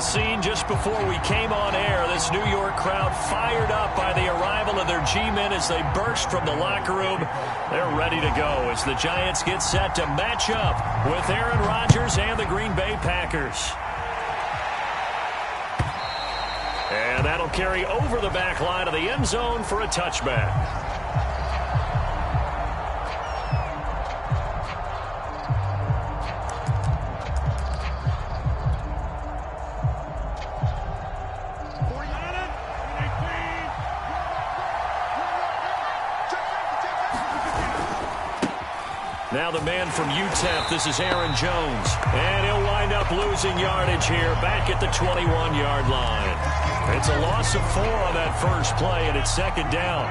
scene just before we came on air. This New York crowd fired up by the arrival of their G-men as they burst from the locker room. They're ready to go as the Giants get set to match up with Aaron Rodgers and the Green Bay Packers. And that'll carry over the back line of the end zone for a touchback. Now the man from UTEP, this is Aaron Jones. And he'll wind up losing yardage here back at the 21-yard line. It's a loss of 4 on that first play, and it's second down.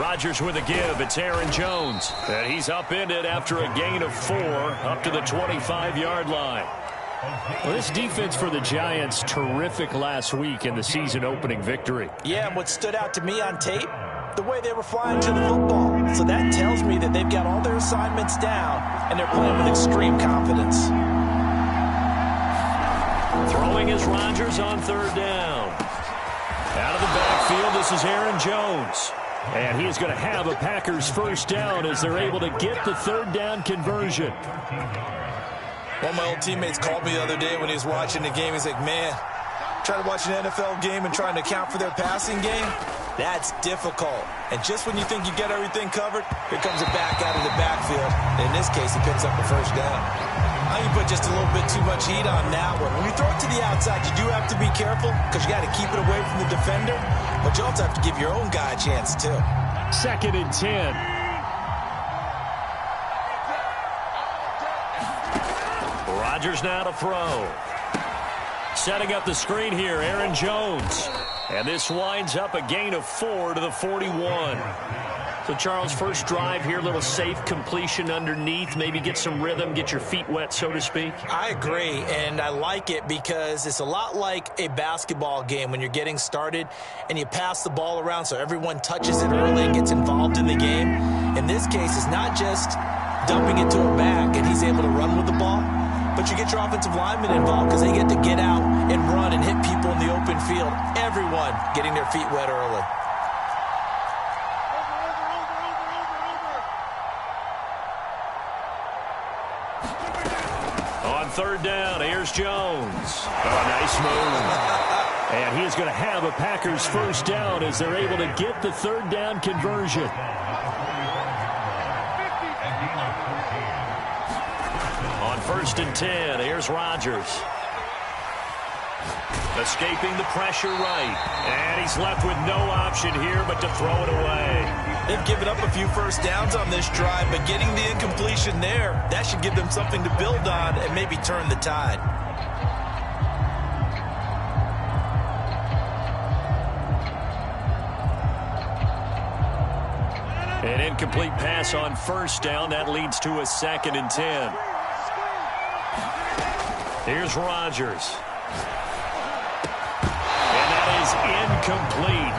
Rodgers with a give. It's Aaron Jones. And he's upended after a gain of 4 up to the 25-yard line. Well, this defense for the Giants, terrific last week in the season-opening victory. Yeah, and what stood out to me on tape, the way they were flying to the football. So that tells me that they've got all their assignments down, and they're playing with extreme confidence. Throwing is Rodgers on third down. Out of the backfield, this is Aaron Jones. And he's going to have a Packers first down as they're able to get the third down conversion. One of my old teammates called me the other day when he was watching the game. He's like, man, trying to watch an NFL game and trying to account for their passing game, that's difficult. And just when you think you get everything covered, here comes a back out of the backfield. In this case, he picks up a first down. I think you put just a little bit too much heat on that one. When you throw it to the outside, you do have to be careful because you got to keep it away from the defender. But you also have to give your own guy a chance, too. 2nd and 10. Rodgers now to throw. Setting up the screen here, Aaron Jones. And this winds up a gain of 4 to the 41. So, Charles, first drive here, little safe completion underneath. Maybe get some rhythm, get your feet wet, so to speak. I agree, and I like it because it's a lot like a basketball game when you're getting started and you pass the ball around so everyone touches it early and gets involved in the game. In this case, it's not just dumping it to a back and he's able to run with the ball, but you get your offensive linemen involved because they get to get out and run and hit people in the open field. Everyone getting their feet wet early. On third down, here's Jones. Oh, nice move. And he is going to have a Packers first down as they're able to get the third down conversion. On 1st and 10, here's Rodgers. Escaping the pressure right. And he's left with no option here but to throw it away. They've given up a few first downs on this drive, but getting the incompletion there, that should give them something to build on and maybe turn the tide. An incomplete pass on first down. That leads to a 2nd and 10. Here's Rodgers. And that is incomplete.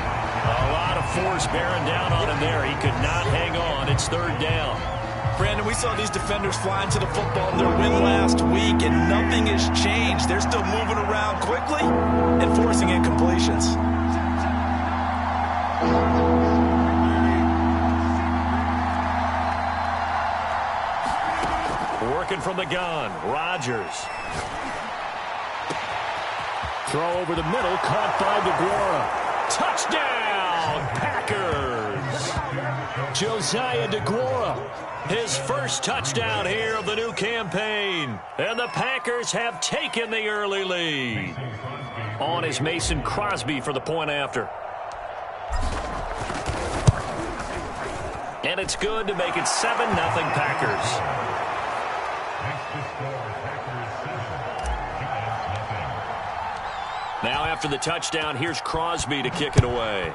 A lot of force bearing down on him there. He could not hang on. It's third down. Brandon, we saw these defenders flying to the football in their win last week, and nothing has changed. They're still moving around quickly and forcing incompletions. Working from the gun, Rodgers. Throw over the middle, caught by DeGuara. Touchdown, Packers! Josiah DeGuara, his first touchdown here of the new campaign. And the Packers have taken the early lead. On is Mason Crosby for the point after. And it's good to make it 7-0 Packers. Now after the touchdown, here's Crosby to kick it away.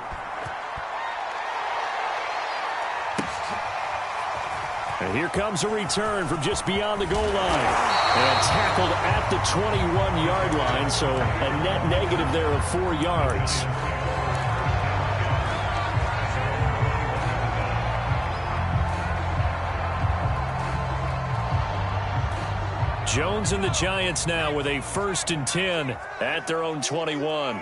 And here comes a return from just beyond the goal line. And tackled at the 21-yard line, so a net negative there of 4 yards. Jones and the Giants now with a 1st and 10 at their own 21.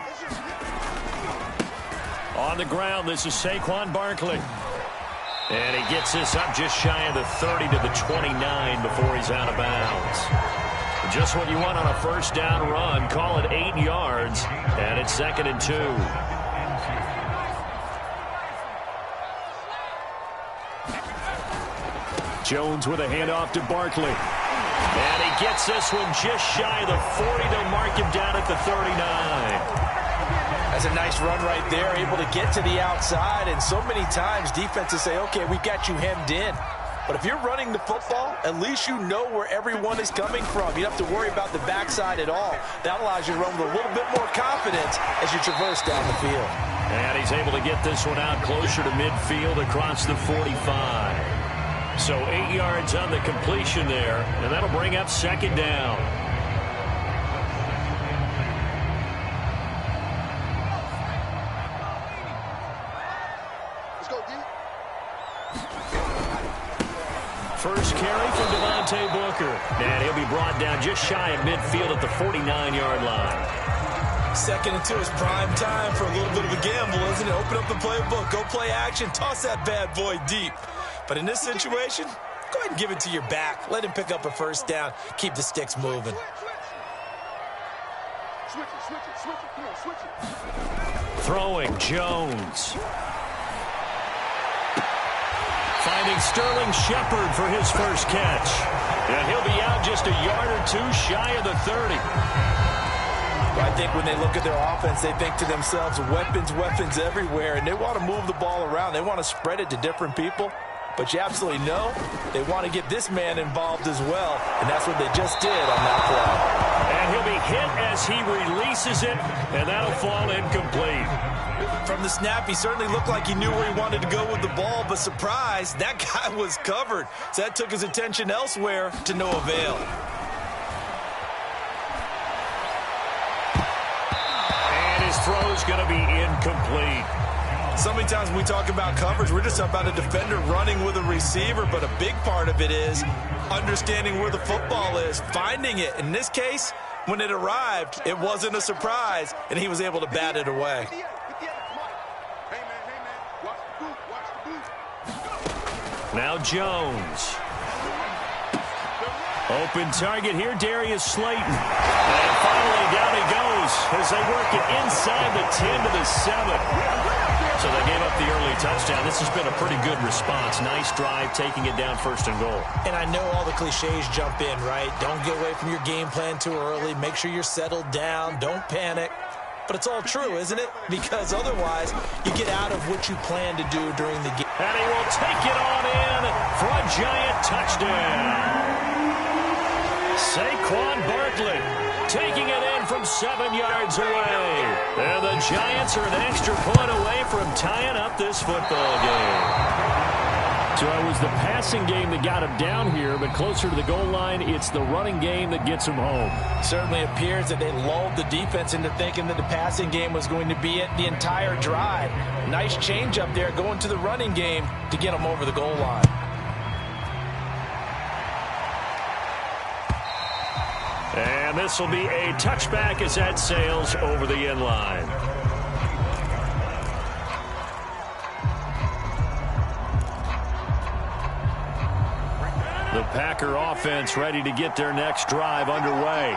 On the ground, this is Saquon Barkley. And he gets this up just shy of the 30 to the 29 before he's out of bounds. Just what you want on a 1st down run. Call it 8 yards, and it's 2nd and 2. Jones with a handoff to Barkley. And he gets this one just shy of the 40. They'll mark him down at the 39. That's a nice run right there, able to get to the outside. And so many times defenses say, okay, we got you hemmed in. But if you're running the football, at least you know where everyone is coming from. You don't have to worry about the backside at all. That allows you to run with a little bit more confidence as you traverse down the field. And he's able to get this one out closer to midfield across the 45. So 8 yards on the completion there, and that'll bring up 2nd down. First carry from Devontae Booker. And he'll be brought down just shy of midfield at the 49-yard line. 2nd and 2 is prime time for a little bit of a gamble, isn't it? Open up the playbook, go play action, toss that bad boy deep. But in this situation, go ahead and give it to your back. Let him pick up a 1st down. Keep the sticks moving. Throwing, Jones. Finding Sterling Shepard for his 1st catch. And he'll be out just a yard or 2 shy of the 30. I think when they look at their offense, they think to themselves, weapons, weapons everywhere, and they want to move the ball around. They want to spread it to different people. But you absolutely know they want to get this man involved as well, and that's what they just did on that play. And he'll be hit as he releases it, and that'll fall incomplete. From the snap, he certainly looked like he knew where he wanted to go with the ball, but surprise, that guy was covered. So that took his attention elsewhere to no avail. And his throw's going to be incomplete. So many times when we talk about coverage, we're just about a defender running with a receiver, but a big part of it is understanding where the football is, finding it. In this case, when it arrived, it wasn't a surprise, and he was able to bat it away. Now Jones. Open target here, Darius Slayton. And finally down he goes as they work it inside the 10 to the 7. So they gave up the early touchdown. This has been a pretty good response. Nice drive, taking it down 1st and goal. And I know all the cliches jump in, right? Don't get away from your game plan too early. Make sure you're settled down. Don't panic. But it's all true, isn't it? Because otherwise, you get out of what you plan to do during the game. And he will take it on in for a giant touchdown. Saquon Barkley taking it in from 7 yards away. And the Giants are an extra point away from tying up this football game. So it was the passing game that got him down here, but closer to the goal line, it's the running game that gets him home. Certainly appears that they lulled the defense into thinking that the passing game was going to be it the entire drive. Nice change up there going to the running game to get him over the goal line. And this will be a touchback as that sails over the end line. The Packer offense ready to get their next drive underway.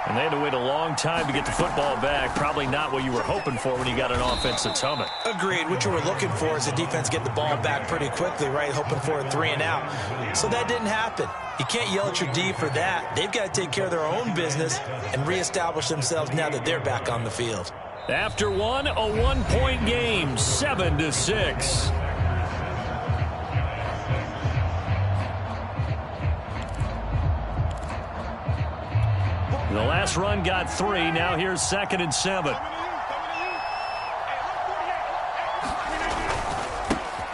And they had to wait a long time to get the football back. Probably not what you were hoping for when you got an offense that's humming. Agreed. What you were looking for is the defense get the ball back pretty quickly, right? Hoping for a 3 and out. So that didn't happen. You can't yell at your D for that. They've got to take care of their own business and reestablish themselves now that they're back on the field. After one, a 1-point game, 7-6. The last run got 3. Now here's 2nd and 7.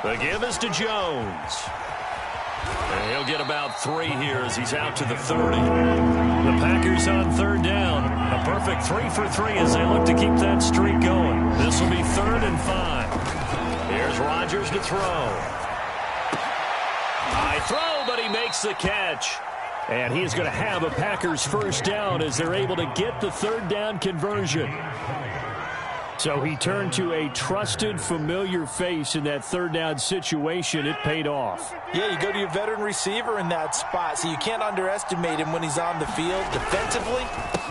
The give is to Jones. And he'll get about 3 here as he's out to the 30. The Packers on 3rd down. A perfect 3 for 3 as they look to keep that streak going. This will be 3rd and 5. Here's Rodgers to throw. High throw, but he makes the catch. And he is going to have a Packers first down as they're able to get the third down conversion. So he turned to a trusted, familiar face in that third down situation. It paid off. Yeah, you go to your veteran receiver in that spot, so you can't underestimate him when he's on the field. Defensively,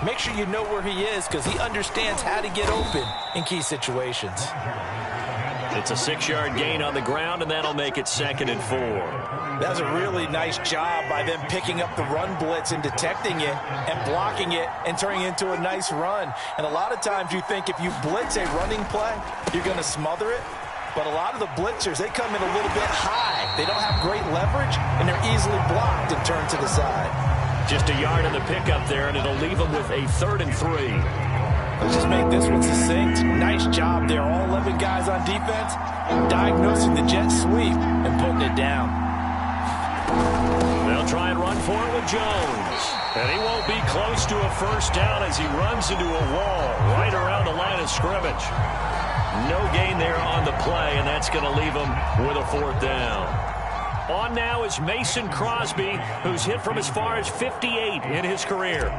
make sure you know where he is because he understands how to get open in key situations. It's a 6-yard gain on the ground, and that'll make it 2nd and 4. That was a really nice job by them picking up the run blitz and detecting it and blocking it and turning it into a nice run. And a lot of times you think if you blitz a running play, you're going to smother it. But a lot of the blitzers, they come in a little bit high. They don't have great leverage, and they're easily blocked and turned to the side. Just a yard in the pickup there, and it'll leave them with a 3rd and 3. Let's just make this one succinct. Nice job there. All 11 guys on defense diagnosing the jet sweep and putting it down. They'll try and run for it with Jones. And he won't be close to a first down as he runs into a wall right around the line of scrimmage. No gain there on the play, and that's going to leave him with a 4th down. On now is Mason Crosby, who's hit from as far as 58 in his career.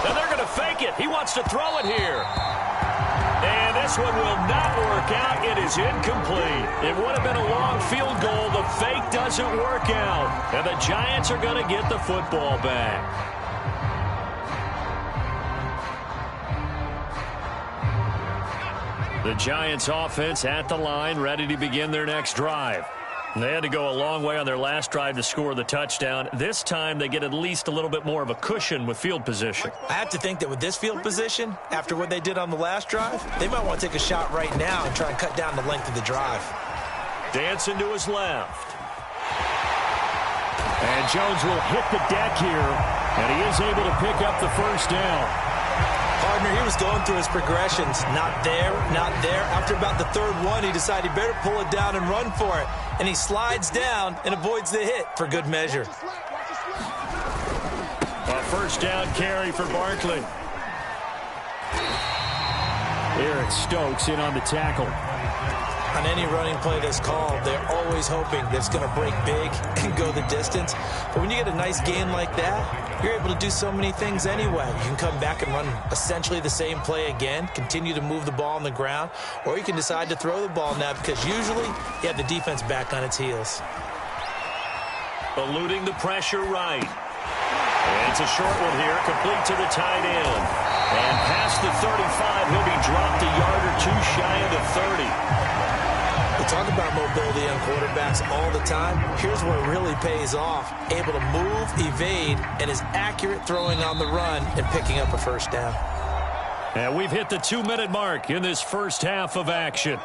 And they're going to fake it. He wants to throw it here. And this one will not work out. It is incomplete. It would have been a long field goal. The fake doesn't work out. And the Giants are going to get the football back. The Giants offense at the line, ready to begin their next drive. They had to go a long way on their last drive to score the touchdown. This time they get at least a little bit more of a cushion with field position. I have to think that with this field position, after what they did on the last drive, they might want to take a shot right now and try and cut down the length of the drive. Dancing to his left. And Jones will hit the deck here, and he is able to pick up the first down. Partner, he was going through his progressions. Not there, not there. After about the 3rd one, he decided he better pull it down and run for it. And he slides down and avoids the hit for good measure. A first down carry for Barkley. Eric Stokes in on the tackle. On any running play that's called, they're always hoping that it's going to break big and go the distance. But when you get a nice gain like that, you're able to do so many things anyway. You can come back and run essentially the same play again, continue to move the ball on the ground, or you can decide to throw the ball now because usually you have the defense back on its heels. Eluding the pressure right. And it's a short one here, complete to the tight end. And past the 35, he'll be dropped a yard or two shy of the 30. We talk about mobility on quarterbacks all the time. Here's where it really pays off. Able to move, evade, and is accurate throwing on the run and picking up a first down. And we've hit the 2-minute mark in this first half of action.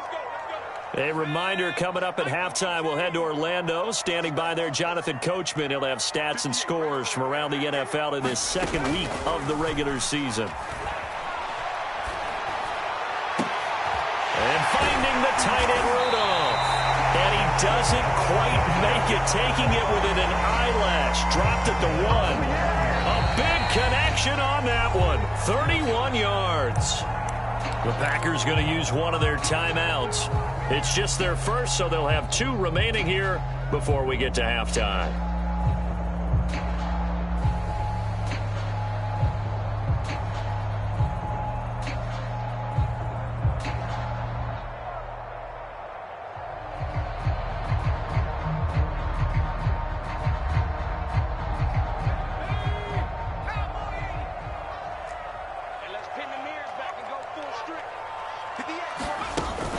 A reminder coming up at halftime, we'll head to Orlando. Standing by there, Jonathan Coachman. He'll have stats and scores from around the NFL in this 2nd week of the regular season. And finding the tight end Rudolph. And he doesn't quite make it, taking it within an eyelash. Dropped at the 1. A big connection on that one. 31 yards. The Packers going to use one of their timeouts. It's just their first, so they'll have 2 remaining here before we get to halftime.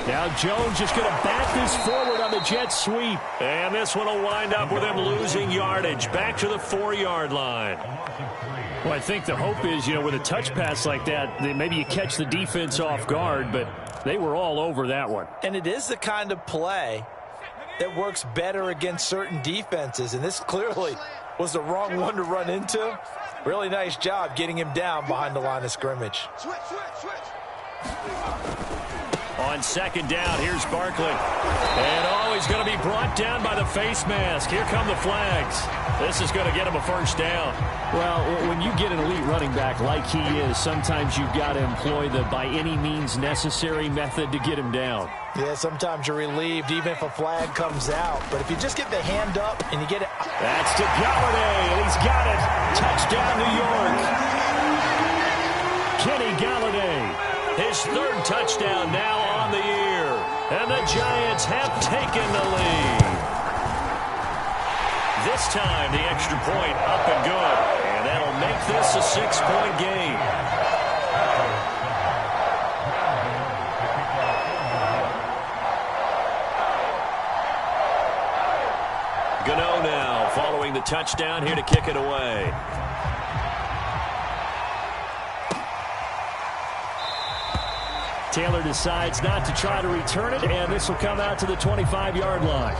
Now Jones just going to bat this forward on the jet sweep. And this one will wind up with him losing yardage. Back to the 4-yard line. Well, I think the hope is, with a touch pass like that, maybe you catch the defense off guard, but they were all over that one. And it is the kind of play that works better against certain defenses. And this clearly was the wrong one to run into. Really nice job getting him down behind the line of scrimmage. On second down, here's Barkley. And he's going to be brought down by the face mask. Here come the flags. This is going to get him a first down. Well, when you get an elite running back like he is, sometimes you've got to employ the by any means necessary method to get him down. Yeah, sometimes you're relieved even if a flag comes out. But if you just get the hand up and you get it. That's to Galladay, and he's got it. Touchdown, New York. Kenny Galladay, his third touchdown now on the year. And the Giants have taken the lead. This time, the extra point up and good. And that'll make this a 6-point game. Gano now following the touchdown here to kick it away. Taylor decides not to try to return it, and this will come out to the 25-yard line.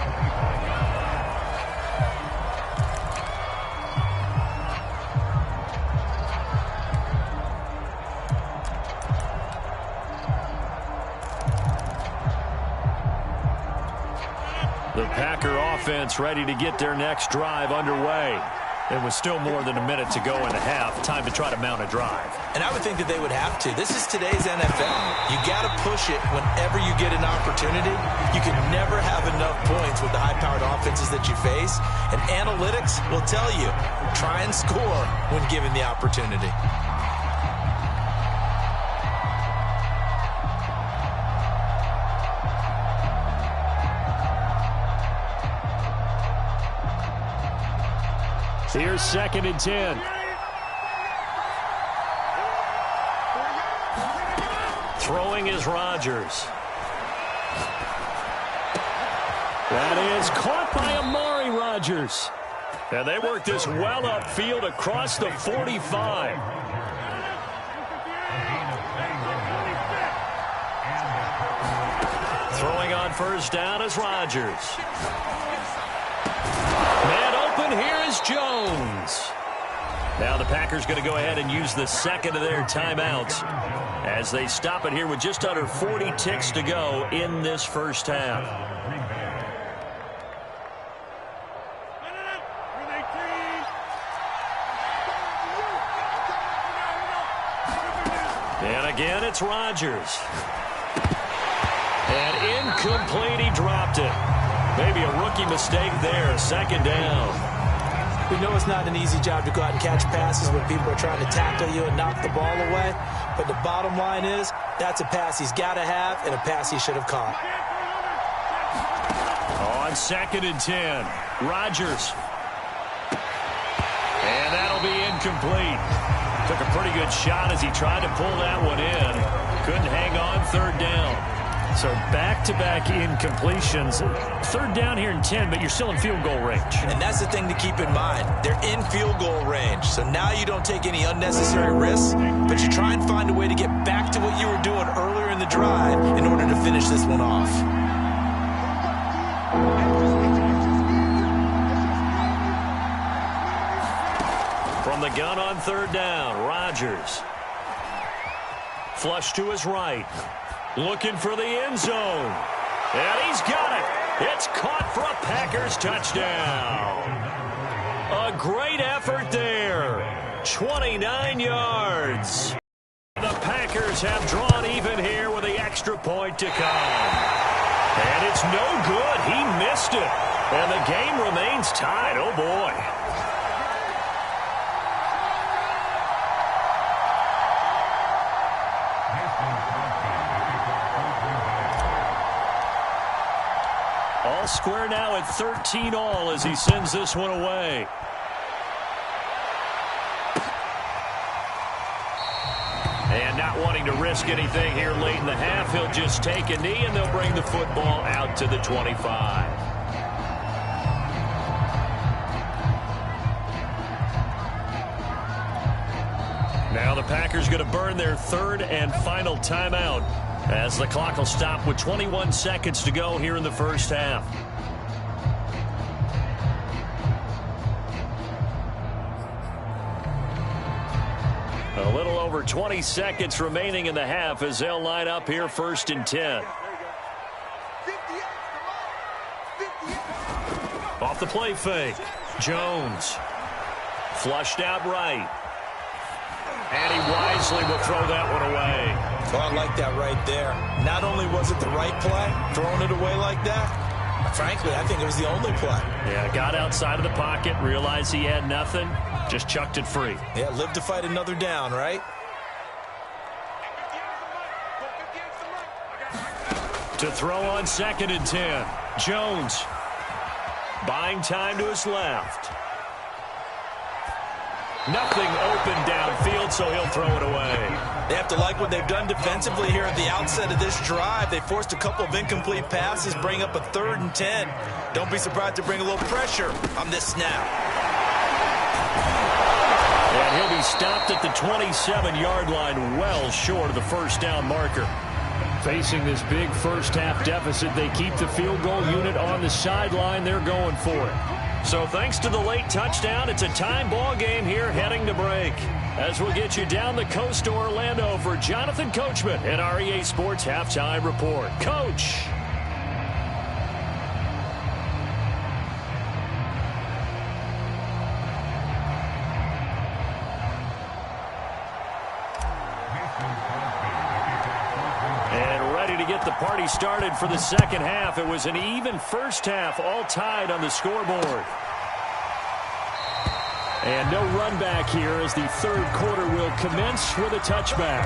The Packer offense ready to get their next drive underway. There was still more than a minute to go in the half. Time to try to mount a drive. And I would think that they would have to. This is today's NFL. You got to push it whenever you get an opportunity. You can never have enough points with the high-powered offenses that you face. And analytics will tell you, try and score when given the opportunity. Here's 2nd and 10. Throwing is Rodgers. That is caught by Amari Rodgers. And they work this well upfield across the 45. Throwing on first down is Rodgers. Man open, here is Jones. Now the Packers going to go ahead and use the second of their timeouts as they stop it here with just under 40 ticks to go in this first half. And again, it's Rodgers. And incomplete, he dropped it. Maybe a rookie mistake there, second down. We know it's not an easy job to go out and catch passes when people are trying to tackle you and knock the ball away. But the bottom line is, that's a pass he's got to have and a pass he should have caught. On 2nd and 10, Rodgers. And that'll be incomplete. Took a pretty good shot as he tried to pull that one in. Couldn't hang on, third down. So back-to-back incompletions. Third down here in 10, but you're still in field goal range. And that's the thing to keep in mind. They're in field goal range. So now you don't take any unnecessary risks, but you try and find a way to get back to what you were doing earlier in the drive in order to finish this one off. From the gun on third down, Rodgers. Flush to his right. Looking for the end zone. And he's got it. It's caught for a Packers touchdown. A great effort there. 29 yards. The Packers have drawn even here with the extra point to come. And it's no good. He missed it. And the game remains tied. Oh, boy. All square now at 13-all as he sends this one away. And not wanting to risk anything here late in the half, he'll just take a knee and they'll bring the football out to the 25. Now the Packers going to burn their third and final timeout as the clock will stop with 21 seconds to go here in the first half. A little over 20 seconds remaining in the half as they'll line up here 1st and 10. Off the play fake. Jones. Flushed out right. And he wisely will throw that one away. Oh, I like that right there. Not only was it the right play, throwing it away like that, frankly, I think it was the only play. Yeah, got outside of the pocket, realized he had nothing, just chucked it free. Yeah, live to fight another down, right? To throw on 2nd and 10. Jones. Buying time to his left. Nothing open downfield, so he'll throw it away. They have to like what they've done defensively here at the outset of this drive. They forced a couple of incomplete passes, bring up a 3rd and 10. Don't be surprised to bring a little pressure on this snap. And he'll be stopped at the 27-yard line, well short of the 1st down marker. Facing this big first-half deficit, they keep the field goal unit on the sideline. They're going for it. So thanks to the late touchdown, it's a time ball game here heading to break. As we'll get you down the coast to Orlando for Jonathan Coachman at our EA Sports Halftime Report. Coach. Get the party started for the second half. It was an even first half, all tied on the scoreboard. And no run back here as the 3rd quarter will commence with a touchback.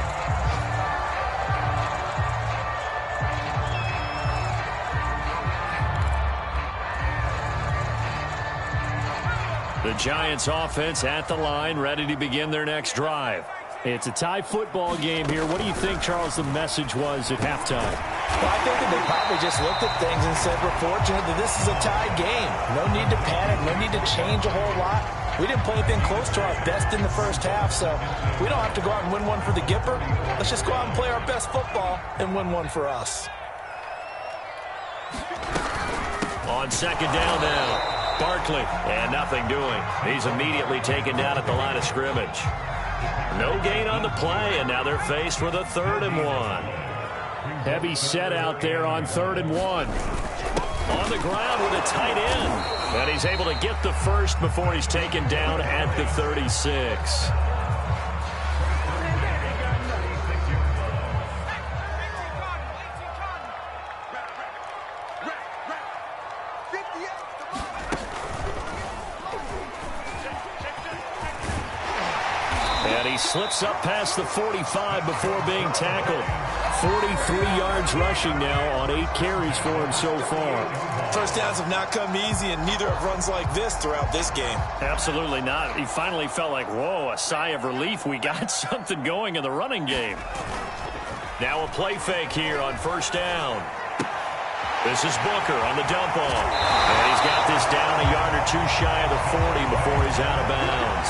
The Giants offense at the line, ready to begin their next drive. It's a tie football game here. What do you think, Charles, the message was at halftime? Well, I think that they probably just looked at things and said, we're fortunate that this is a tied game. No need to panic, no need to change a whole lot. We didn't play anything close to our best in the first half, so we don't have to go out and win one for the Gipper. Let's just go out and play our best football and win one for us. On 2nd down now, Barkley, and nothing doing. He's immediately taken down at the line of scrimmage. No gain on the play, and now they're faced with a 3rd and 1. Heavy set out there on 3rd and 1. On the ground with a tight end. And he's able to get the first before he's taken down at the 36. Slips up past the 45 before being tackled. 43 yards rushing now on 8 carries for him so far. First downs have not come easy, and neither have runs like this throughout this game. Absolutely not. He finally felt like, whoa, a sigh of relief. We got something going in the running game. Now a play fake here on 1st down. This is Booker on the dump off. And he's got this down a yard or 2 shy of the 40 before he's out of bounds.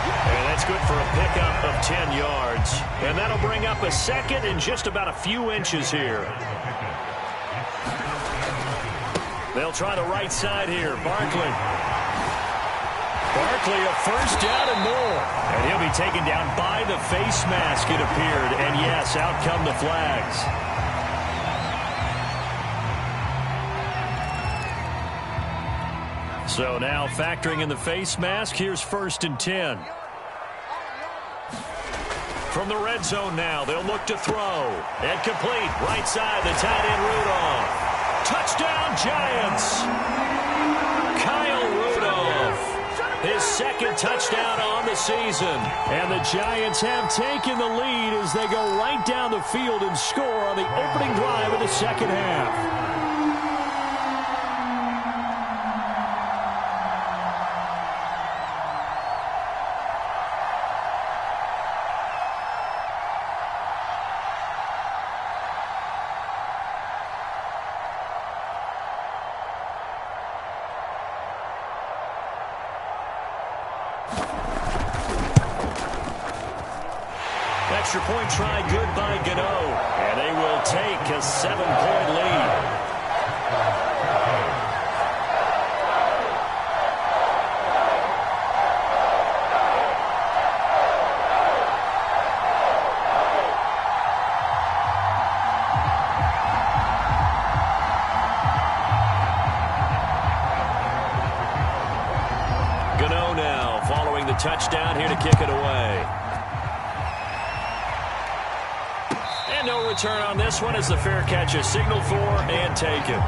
And that's good for a pickup of 10 yards. And that'll bring up a 2nd and just about a few inches here. They'll try the right side here. Barkley. Barkley, a 1st down and more. And he'll be taken down by the face mask, it appeared. And yes, out come the flags. So now factoring in the face mask, here's 1st and 10. From the red zone now, they'll look to throw. And complete, right side, the tight end Rudolph. Touchdown, Giants! Kyle Rudolph, his 2nd touchdown on the season. And the Giants have taken the lead as they go right down the field and score on the opening drive of the second half. Extra point try good by Gano, and they will take a 7-point lead. touchdown here to kick it away. And no return on this one as the fair catch is signaled for and taken.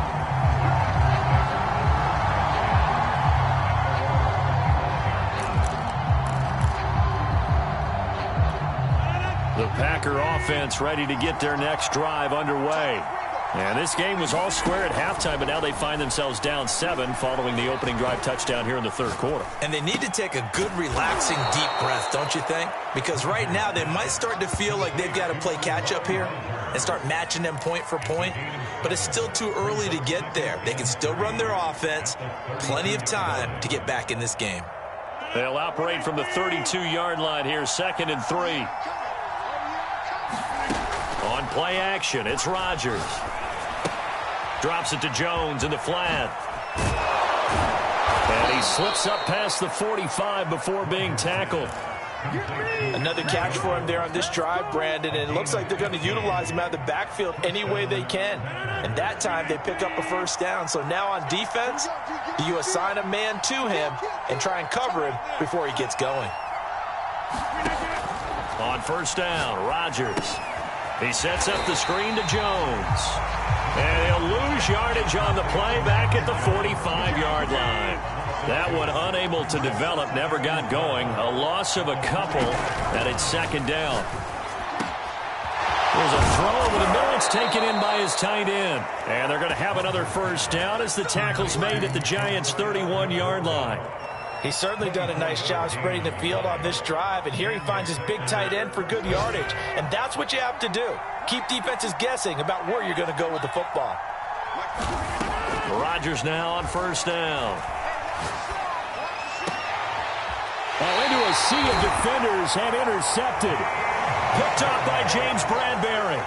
The Packer offense ready to get their next drive underway. And this game was all square at halftime, but now they find themselves down 7 following the opening drive touchdown here in the third quarter. And they need to take a good, relaxing, deep breath, don't you think? Because right now they might start to feel like they've got to play catch-up here and start matching them point for point. But it's still too early to get there. They can still run their offense. Plenty of time to get back in this game. They'll operate from the 32-yard line here, 2nd and 3. On play action, it's Rodgers. Drops it to Jones in the flat. And he slips up past the 45 before being tackled. Another catch for him there on this drive, Brandon, and it looks like they're going to utilize him out of the backfield any way they can. And that time they pick up a first down. So now on defense, do you assign a man to him and try and cover him before he gets going? On first down, Rodgers. He sets up the screen to Jones. And he'll lose yardage on the play back at the 45-yard line. That one unable to develop, never got going. A loss of a couple, and it's 2nd down. There's a throw over the middle. It's taken in by his tight end. And they're going to have another first down as the tackle's made at the Giants' 31-yard line. He's certainly done a nice job spreading the field on this drive, and here he finds his big tight end for good yardage. And that's what you have to do. Keep defenses guessing about where you're going to go with the football. Rodgers now on first down. Into a sea of defenders and intercepted. Picked off by James Bradbury.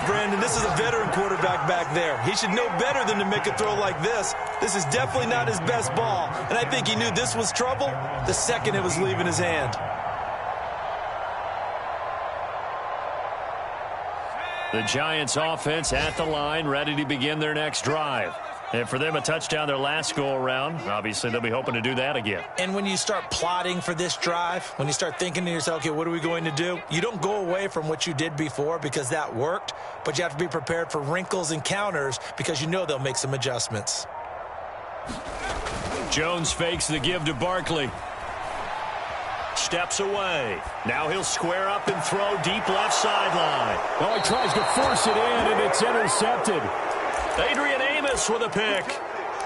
Brandon, this is a veteran quarterback back there. He should know better than to make a throw like this. This is definitely not his best ball, and I think he knew this was trouble the second it was leaving his hand. The Giants offense at the line, ready to begin their next drive. And for them, a touchdown their last go-around. Obviously, they'll be hoping to do that again. And when you start plotting for this drive, when you start thinking to yourself, okay, what are we going to do? You don't go away from what you did before because that worked, but you have to be prepared for wrinkles and counters because you know they'll make some adjustments. Jones fakes the give to Barkley. Steps away. Now he'll square up and throw deep left sideline. Oh, he tries to force it in, and it's intercepted. Adrian Amos with a pick.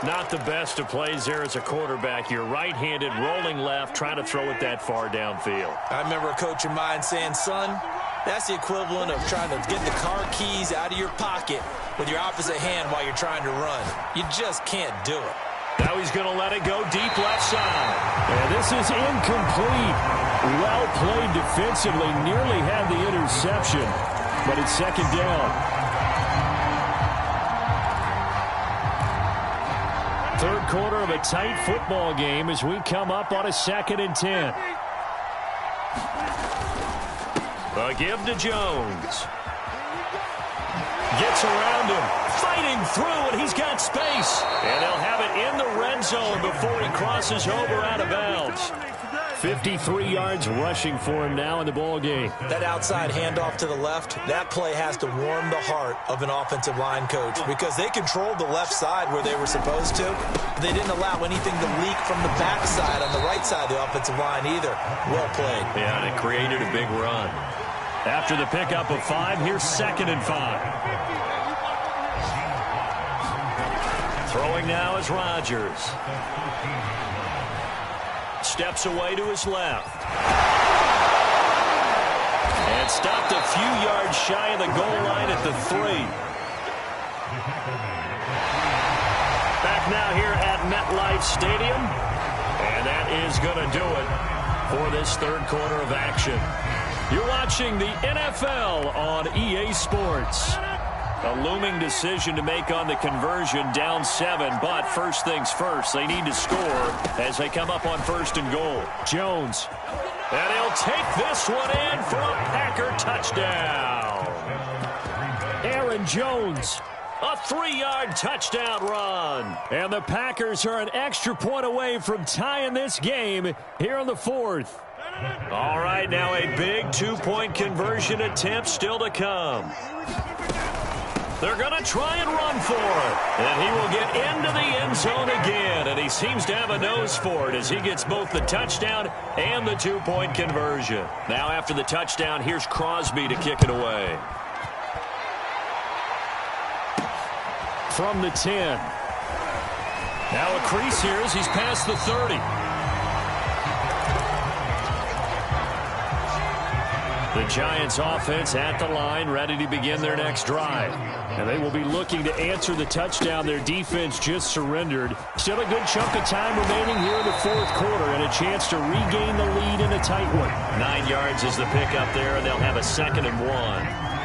Not the best of plays there as a quarterback. You're right-handed, rolling left, trying to throw it that far downfield. I remember a coach of mine saying, son, that's the equivalent of trying to get the car keys out of your pocket with your opposite hand while you're trying to run. You just can't do it. Now he's going to let it go deep left side. And this is incomplete. Well played defensively. Nearly had the interception, but it's 2nd down. Third quarter of a tight football game as we come up on a 2nd and 10. A give to Jones. Gets around him. Fighting through, and he's got space. And they'll have it in the red zone before he crosses over out of bounds. 53 yards rushing for him now in the ball game. That outside handoff to the left, that play has to warm the heart of an offensive line coach because they controlled the left side where they were supposed to. They didn't allow anything to leak from the backside on the right side of the offensive line either. Well played. Yeah, and it created a big run. After the pickup of 5, here's 2nd and 5. Throwing now is Rodgers. Steps away to his left. And stopped a few yards shy of the goal line at the 3. Back now here at MetLife Stadium. And that is going to do it for this third quarter of action. You're watching the NFL on EA Sports. A looming decision to make on the conversion, down 7, but first things first, they need to score as they come up on 1st and goal. Jones, and he'll take this one in for a Packer touchdown. Aaron Jones A 3-yard touchdown run. And the Packers are an extra point away from tying this game here in the fourth. All right, now a big 2-point conversion attempt still to come. They're going to try and run for it. And he will get into the end zone again. And he seems to have a nose for it as he gets both the touchdown and the 2-point conversion. Now after the touchdown, here's Crosby to kick it away. From the 10. Now a crease here as he's past the 30. The Giants offense at the line, ready to begin their next drive. And they will be looking to answer the touchdown their defense just surrendered. Still a good chunk of time remaining here in the fourth quarter and a chance to regain the lead in a tight one. 9 yards is the pickup there, and they'll have a 2nd and 1.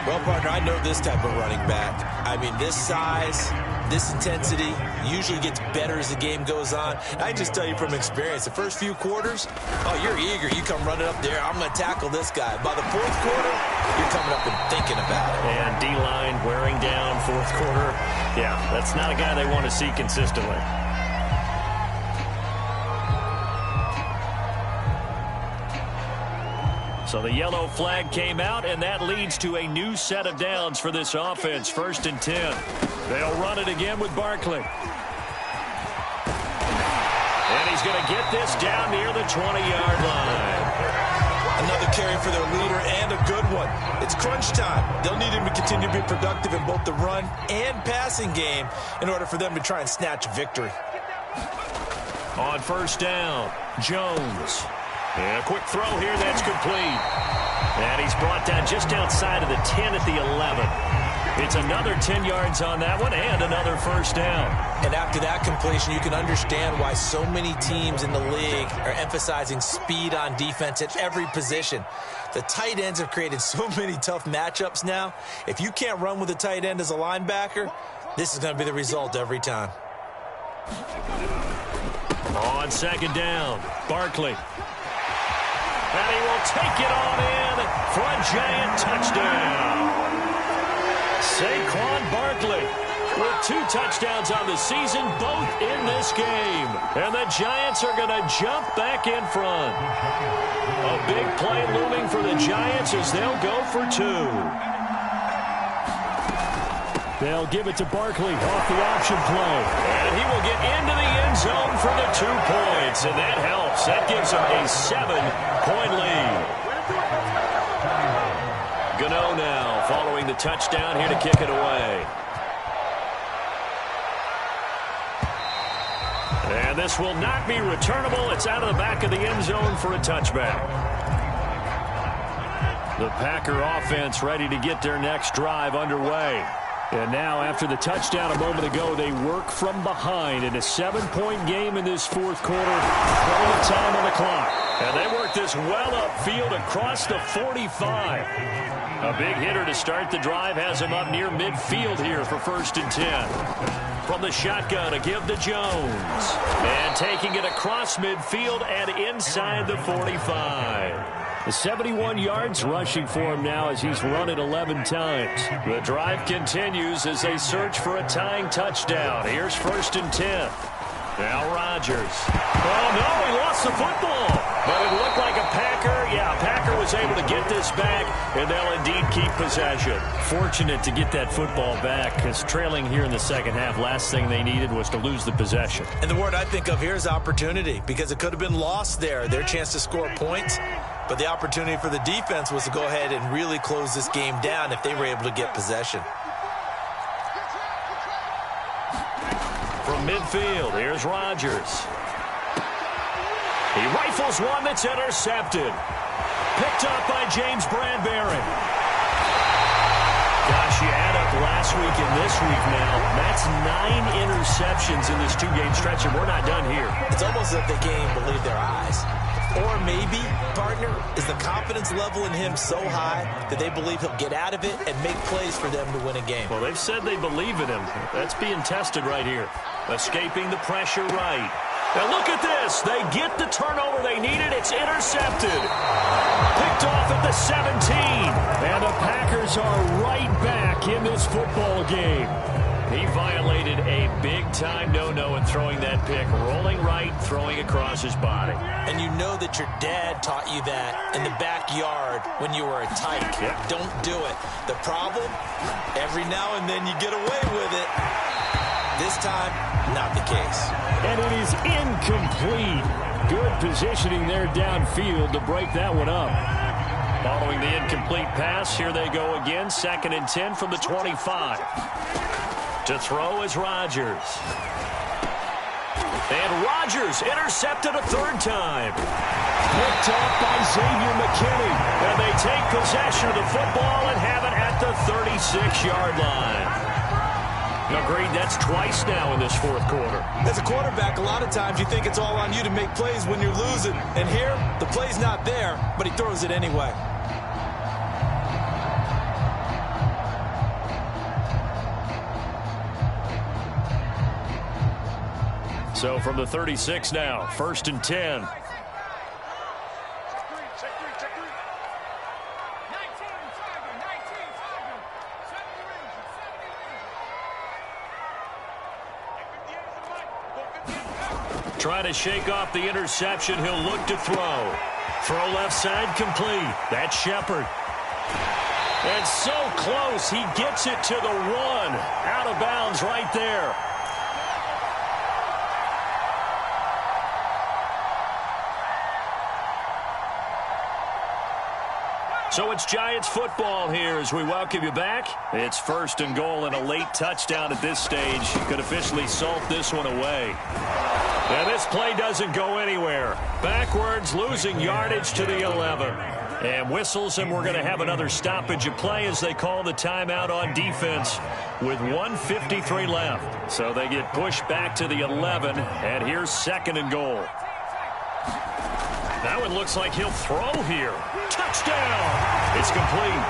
Well, partner, I know this type of running back. I mean, this size, this intensity usually gets better as the game goes on. I just tell you from experience, the first few quarters, oh, you're eager. You come running up there, I'm going to tackle this guy. By the fourth quarter, you're coming up and thinking about it. And D-line wearing down fourth quarter. Yeah, that's not a guy they want to see consistently. So the yellow flag came out, and that leads to a new set of downs for this offense. 1st and 10. They'll run it again with Barkley. And he's going to get this down near the 20-yard line. Another carry for their leader and a good one. It's crunch time. They'll need him to continue to be productive in both the run and passing game in order for them to try and snatch a victory. On 1st down, Jones. And a quick throw here, that's complete. And he's brought down just outside of the 10 at the 11. It's another 10 yards on that one and another 1st down. And after that completion, you can understand why so many teams in the league are emphasizing speed on defense at every position. The tight ends have created so many tough matchups now. If you can't run with a tight end as a linebacker, this is going to be the result every time. On 2nd down, Barkley. And he will take it on in for a Giant touchdown. Saquon Barkley with 2 touchdowns on the season, both in this game. And the Giants are going to jump back in front. A big play looming for the Giants as they'll go for 2. They'll give it to Barkley off the option play. And he will get into the end zone for the 2 points. And that helps. That gives them a 7-point lead. Gano now following the touchdown here to kick it away. And this will not be returnable. It's out of the back of the end zone for a touchback. The Packer offense ready to get their next drive underway. And now, after the touchdown a moment ago, they work from behind in a 7-point game in this fourth quarter. Plenty of time on the clock. And they work this well upfield across the 45. A big hitter to start the drive has him up near midfield here for 1st and 10. From the shotgun, a give to Jones. And taking it across midfield and inside the 45. The 71 yards rushing for him now as he's run it 11 times. The drive continues as they search for a tying touchdown. Here's 1st and 10. Now Rodgers. Oh, no, he lost the football. But it looked like a Packer. Yeah, Packer was able to get this back, and they'll indeed keep possession. Fortunate to get that football back because trailing here in the second half, last thing they needed was to lose the possession. And the word I think of here is opportunity because it could have been lost there, their chance to score points. But the opportunity for the defense was to go ahead and really close this game down if they were able to get possession. From midfield, here's Rodgers. He rifles one that's intercepted. Picked up by James Bradbury. Gosh, you add up last week and this week now. That's 9 interceptions in this 2-game stretch, and we're not done here. It's almost as if they can't even believe their eyes. Or maybe, partner, is the confidence level in him so high that they believe he'll get out of it and make plays for them to win a game. Well, they've said they believe in him. That's being tested right here. Escaping the pressure right. Now look at this. They get the turnover they needed. It's intercepted. Picked off at the 17. And the Packers are right back in this football game. He violated a big-time no-no in throwing that pick. Rolling right, throwing across his body. And you know that your dad taught you that in the backyard when you were a tyke. Yep. Don't do it. The problem, every now and then you get away with it. This time, not the case. And it is incomplete. Good positioning there downfield to break that one up. Following the incomplete pass, here they go again. 2nd and 10 from the 25. To throw is Rodgers. And Rodgers intercepted a 3rd time. Picked off by Xavier McKinney. And they take possession of the football and have it at the 36-yard line. Agreed, that's twice now in this 4th quarter. As a quarterback, a lot of times you think it's all on you to make plays when you're losing. And here, the play's not there, but he throws it anyway. So from the 36 now, 1st and 10. Trying to shake off the interception. He'll look to throw. Throw left side complete. That's Shepard. And so close. He gets it to the 1. Out of bounds right there. So it's Giants football here as we welcome you back. It's 1st and goal and a late touchdown at this stage. Could officially salt this one away. And this play doesn't go anywhere. Backwards, losing yardage to the 11. And whistles, and we're going to have another stoppage of play as they call the timeout on defense with 1:53 left. So they get pushed back to the 11, and here's 2nd and goal. Now it looks like he'll throw here. Touchdown! It's complete.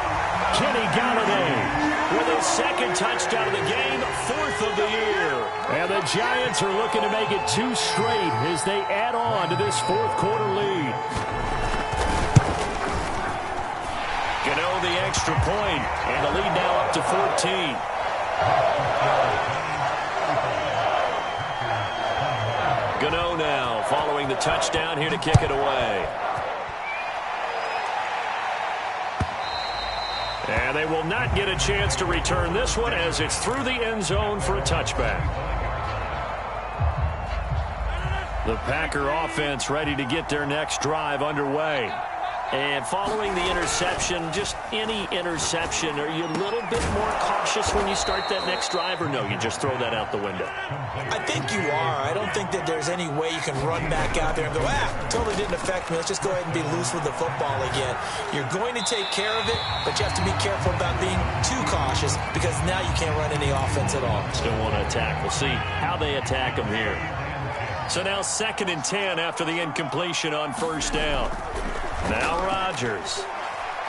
Kenny Galladay with his 2nd touchdown of the game, 4th of the year. And the Giants are looking to make it 2 straight as they add on to this 4th quarter lead. Gano the extra point, and the lead now up to 14. Gano now following the touchdown here to kick it away. And they will not get a chance to return this one as it's through the end zone for a touchback. The Packer offense ready to get their next drive underway. And following the interception, just any interception, are you a little bit more cautious when you start that next drive, or no, you just throw that out the window? I think you are. I don't think that there's any way you can run back out there and go, totally didn't affect me. Let's just go ahead and be loose with the football again. You're going to take care of it, but you have to be careful about being too cautious because now you can't run any offense at all. Still want to attack. We'll see how they attack them here. So now 2nd and 10 after the incompletion on 1st down. Now Rodgers.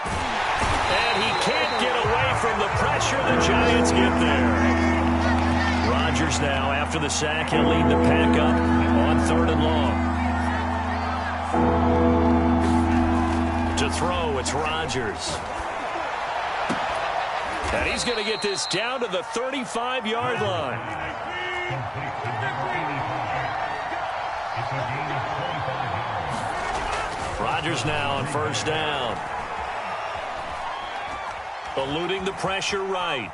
And he can't get away from the pressure. The Giants get there. Rodgers now, after the sack, he'll lead the pack up on 3rd and long. To throw, it's Rodgers. And he's going to get this down to the 35-yard line. Rodgers now on 1st down. Eluding the pressure right.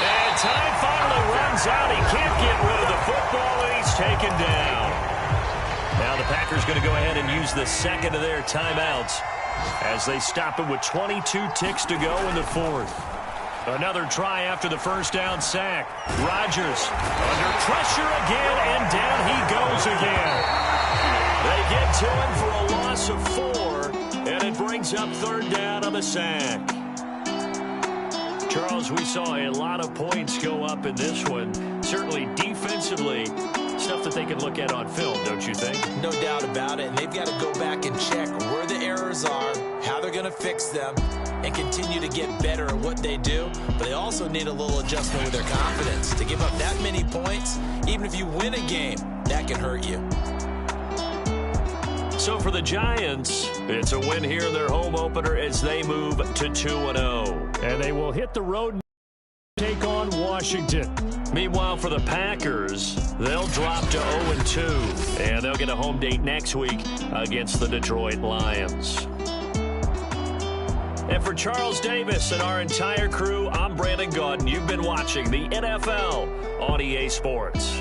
And time finally runs out. He can't get rid of the football, and he's taken down. Now the Packers going to go ahead and use the 2nd of their timeouts as they stop it with 22 ticks to go in the 4th. Another try after the 1st down sack. Rodgers under pressure again, and down he goes again. They get to him for a loss of 4, and it brings up 3rd down on the sack. Charles, we saw a lot of points go up in this one. Certainly defensively, stuff that they can look at on film, don't you think? No doubt about it, and they've got to go back and check where the errors are, how they're going to fix them, and continue to get better at what they do. But they also need a little adjustment with their confidence. To give up that many points, even if you win a game, that can hurt you. So for the Giants, it's a win here in their home opener as they move to 2-0. And they will hit the road and take on one. Washington. Meanwhile, for the Packers, they'll drop to 0-2, and they'll get a home date next week against the Detroit Lions. And for Charles Davis and our entire crew, I'm Brandon Gaudin. You've been watching the NFL on EA Sports.